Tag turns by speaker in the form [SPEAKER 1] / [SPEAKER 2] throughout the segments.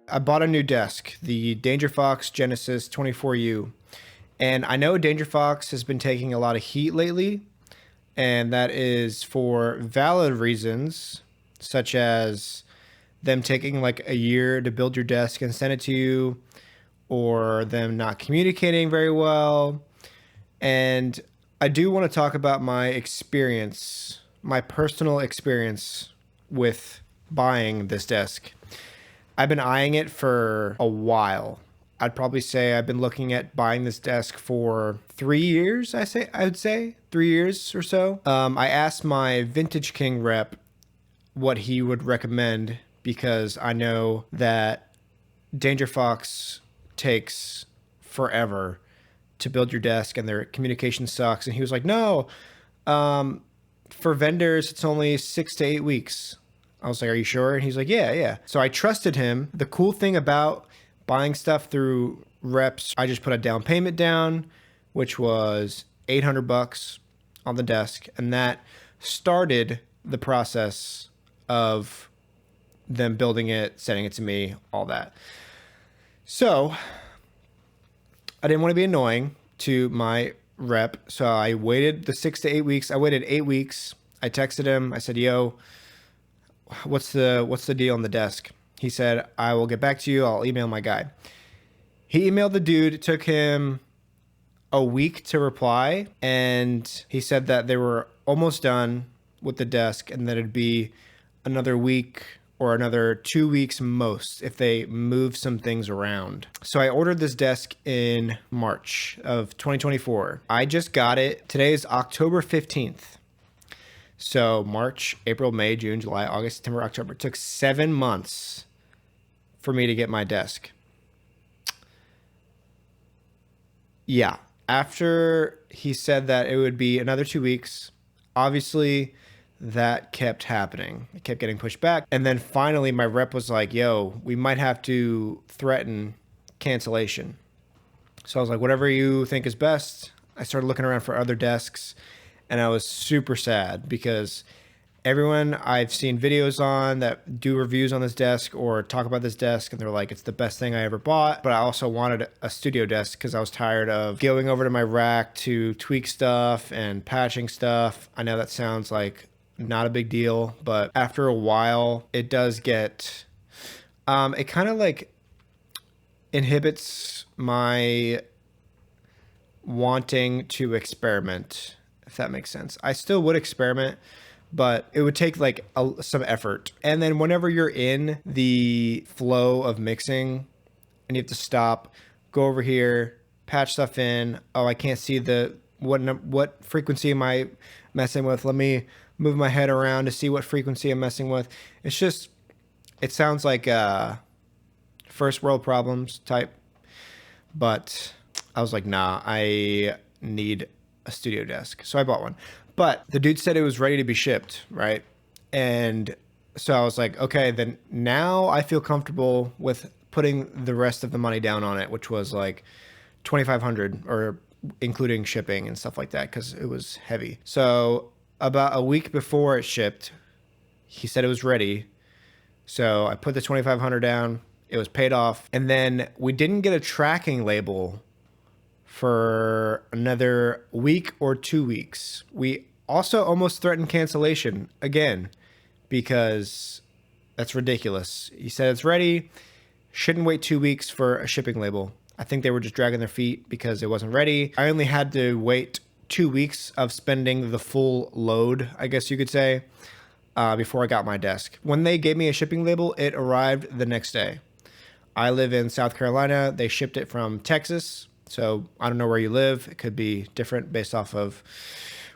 [SPEAKER 1] I bought a new desk, the Dangerfox Genesis 24U. And I know Dangerfox has been taking a lot of heat lately, and that is for valid reasons, such as them taking like a year to build your desk and send it to you, or them not communicating very well. And I do want to talk about my experience, my personal experience with buying this desk. I've been eyeing it for a while. I'd probably say I've been looking at buying this desk for 3 years. I would say 3 years or so. I asked my Vintage King rep what he would recommend because I know that Dangerfox takes forever to build your desk and their communication sucks. And he was like, no, for vendors, it's only 6 to 8 weeks. I was like, are you sure? And he's like, yeah. So I trusted him. The cool thing about buying stuff through reps, I just put a down payment down, which was $800 on the desk. And that started the process of them building it, sending it to me, all that. So I didn't want to be annoying to my rep. So I waited the 6 to 8 weeks. I waited 8 weeks. I texted him. I said, yo, what's the deal on the desk? He said, I will get back to you. I'll email my guy. He emailed the dude. It took him a week to reply. And he said that they were almost done with the desk and that it'd be another week or another 2 weeks most if they move some things around. So I ordered this desk in March of 2024. I just got it. Today is October 15th. So March, April, May, June, July, August, September, October. It took 7 months for me to get my desk. Yeah. After he said that it would be another 2 weeks, obviously that kept happening. It kept getting pushed back. And then finally my rep was like, yo, we might have to threaten cancellation. So I was like, whatever you think is best. I started looking around for other desks. And I was super sad because everyone I've seen videos on that do reviews on this desk or talk about this desk, and they're like, it's the best thing I ever bought. But I also wanted a studio desk because I was tired of going over to my rack to tweak stuff and patching stuff. I know that sounds like not a big deal, but after a while, it does get, it kind of like inhibits my wanting to experiment, if that makes sense. I still would experiment, but it would take like some effort. And then whenever you're in the flow of mixing and you have to stop, go over here, patch stuff in. Oh, I can't see what frequency am I messing with? Let me move my head around to see what frequency I'm messing with. It's just, it sounds like first world problems type, but I was like, nah, I need a studio desk. So I bought one, but the dude said it was ready to be shipped, right? And so I was like, okay, then now I feel comfortable with putting the rest of the money down on it, which was like $2,500 or including shipping and stuff like that, because it was heavy. So about a week before it shipped, he said it was ready. So I put the $2,500 down. It was paid off. And then we didn't get a tracking label for another week or 2 weeks. We also almost threatened cancellation again, because that's ridiculous. He said it's ready. Shouldn't wait 2 weeks for a shipping label. I think they were just dragging their feet because it wasn't ready. I only had to wait 2 weeks of spending the full load, I guess you could say, before I got my desk. When they gave me a shipping label, it arrived the next day. I live in South Carolina. They shipped it from Texas. So I don't know where you live. It could be different based off of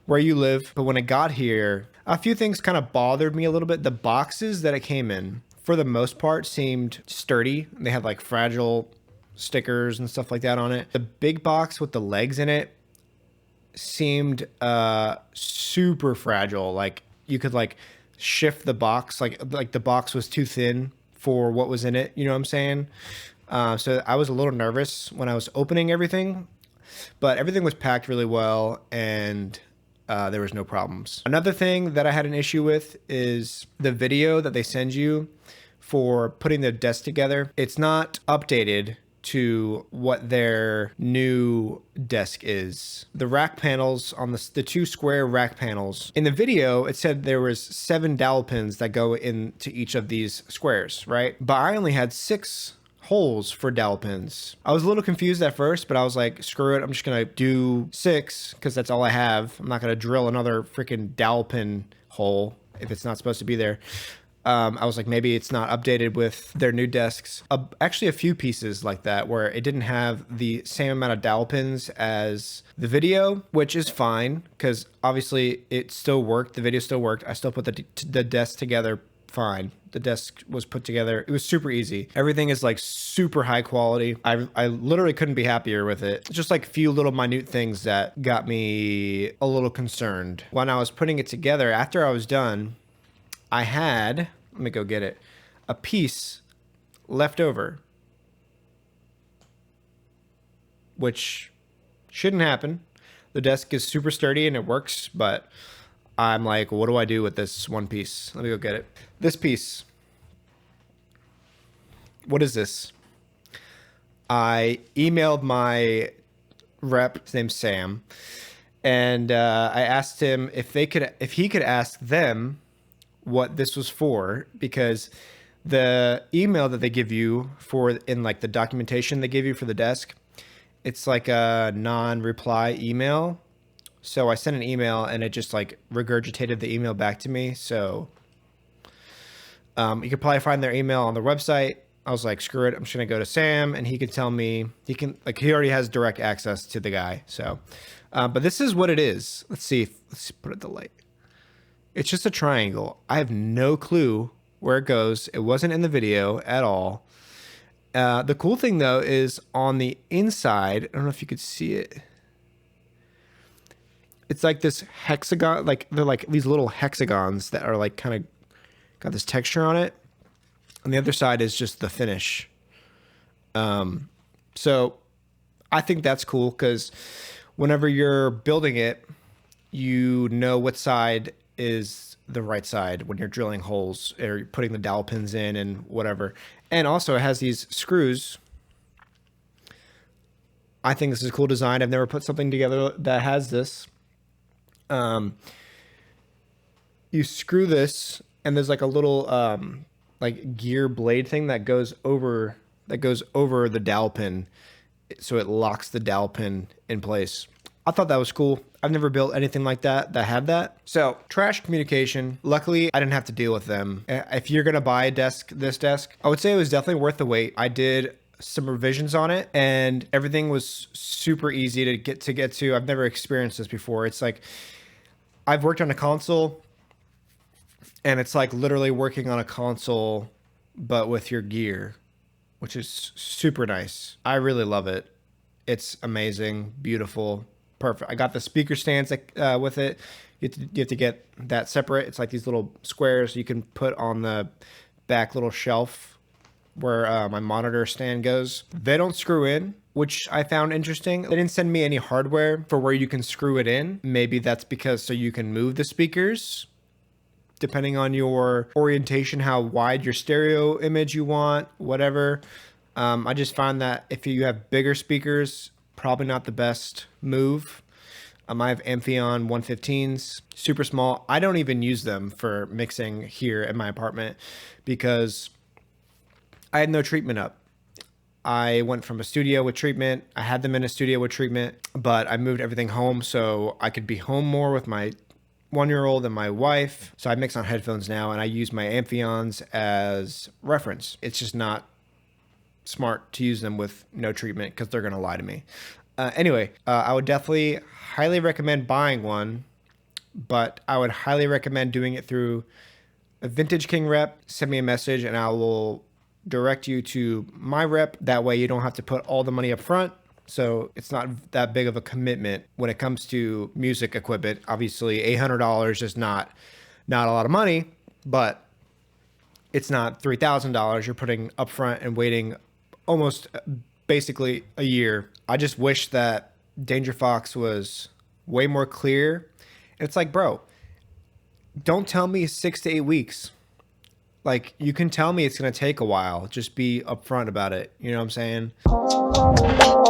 [SPEAKER 1] where you live. But when it got here, a few things kind of bothered me a little bit. The boxes that it came in, for the most part, seemed sturdy. They had like fragile stickers and stuff like that on it. The big box with the legs in it seemed super fragile. Like you could like shift the box, like the box was too thin for what was in it. You know what I'm saying? So I was a little nervous when I was opening everything, but everything was packed really well, and there was no problems. Another thing that I had an issue with is the video that they send you for putting the desk together. It's not updated to what their new desk is. The rack panels on the two square rack panels, in the video, it said there was 7 dowel pins that go into each of these squares, right? But I only had 6 holes for dowel pins. I was a little confused at first, but I was like, screw it. I'm just gonna do 6 because that's all I have. I'm not gonna drill another freaking dowel pin hole if it's not supposed to be there. I was like, maybe it's not updated with their new desks. Actually, a few pieces like that where it didn't have the same amount of dowel pins as the video, which is fine because obviously it still worked. The video still worked. I still put the desk together fine. The desk was put together. It was super easy. Everything is like super high quality. I literally couldn't be happier with it. Just like a few little minute things that got me a little concerned. When I was putting it together, after I was done, I had, let me go get it, a piece left over, which shouldn't happen. The desk is super sturdy and it works, but I'm like, what do I do with this one piece? Let me go get it. This piece. What is this? I emailed my rep, his name's Sam, and I asked him if he could ask them what this was for, because the email that they give you for in like the documentation they give you for the desk, it's like a non-reply email. So I sent an email and it just like regurgitated the email back to me. So you could probably find their email on their website. I was like, screw it. I'm just going to go to Sam and he can tell me, he already has direct access to the guy. So, but this is what it is. Let's put it the light. It's just a triangle. I have no clue where it goes. It wasn't in the video at all. The cool thing though is on the inside, I don't know if you could see it. It's like this hexagon, like they're like these little hexagons that are like kind of got this texture on it. And the other side is just the finish. So I think that's cool because whenever you're building it, you know what side is the right side when you're drilling holes or putting the dowel pins in and whatever. And also it has these screws. I think this is a cool design. I've never put something together that has this. You screw this and there's like a little like gear blade thing that goes over the dowel pin, so it locks the dowel pin in place. I thought that was cool. I've never built anything like that had that. So trash communication, luckily I didn't have to deal with them. If you're gonna buy this desk, I would say it was definitely worth the wait. I did some revisions on it and everything was super easy to get to. I've never experienced this before. It's like I've worked on a console and it's like literally working on a console but with your gear, which is super nice. I really love it. It's amazing, beautiful, perfect. I got the speaker stands with it. You have to get that separate. It's like these little squares you can put on the back little shelf where my monitor stand goes. They don't screw in, which I found interesting. They didn't send me any hardware for where you can screw it in. Maybe that's because so you can move the speakers depending on your orientation, how wide your stereo image you want, whatever. I just found that if you have bigger speakers, probably not the best move. I have Amphion 115s, super small. I don't even use them for mixing here in my apartment because I had no treatment up. I went from a studio with treatment. I had them in a studio with treatment, but I moved everything home so I could be home more with my 1-year-old and my wife. So I mix on headphones now, and I use my Amphion's as reference. It's just not smart to use them with no treatment because they're going to lie to me. Anyway, I would definitely highly recommend buying one, but I would highly recommend doing it through a Vintage King rep. Send me a message and I will direct you to my rep. That way you don't have to put all the money up front. So it's not that big of a commitment when it comes to music equipment. Obviously, $800 is not a lot of money, but it's not $3,000 you're putting up front and waiting almost basically a year. I just wish that Dangerfox was way more clear. It's like, bro, don't tell me 6 to 8 weeks. Like, you can tell me it's going to take a while. Just be upfront about it. You know what I'm saying?